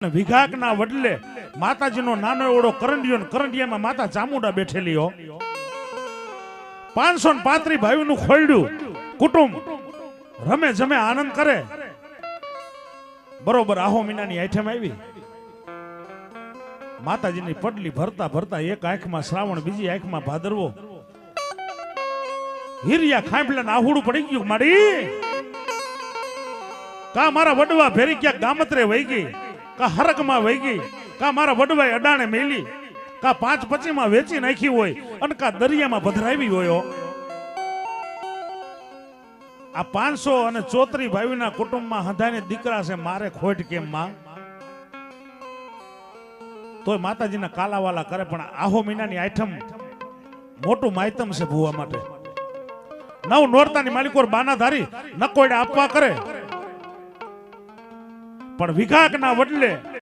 વિઘાકના વડલે માતાજીનો નાનો એવડો કરંડિયો ને કરંડિયામાં માતા ચામુંડા બેઠેલી હો 535 ભાઈઓનું ખોયડું કુટુંબ રમે જમે આનંદ કરે બરોબર આહો મહિનાની આઈટમ આવી માતાજીની પડલી ભરતા ભરતા એક આંખમાં શ્રાવણ બીજી આંખમાં ભાદરવો હિરિયા ખાંભલા આહુડું પડી ગયું માડી કા મારા વડવા ભેરી ક્યાંક ગામત્રે વહી ગઈ કા હરકમાં વહી ગઈ કા મારા વડવાએ અડાણે મેલી કા 525 માં વેચી નાખી હોય અને કા દરિયામાં ભધરાવી હોય આ 534 ભાઈઓના કુટુંબમાં હંધાને દીકરા છે મારે ખોટ કેમ માં તોય માતાજીના કાલાવાલા કરે પણ આહો મહિનાની આઈટમ મોટું માયતમ છે ભૂવા માટે નવ નોરતાની માલિકોર બાનાધારી નકોડે આપવા કરે પણ વિઘાકના વડલે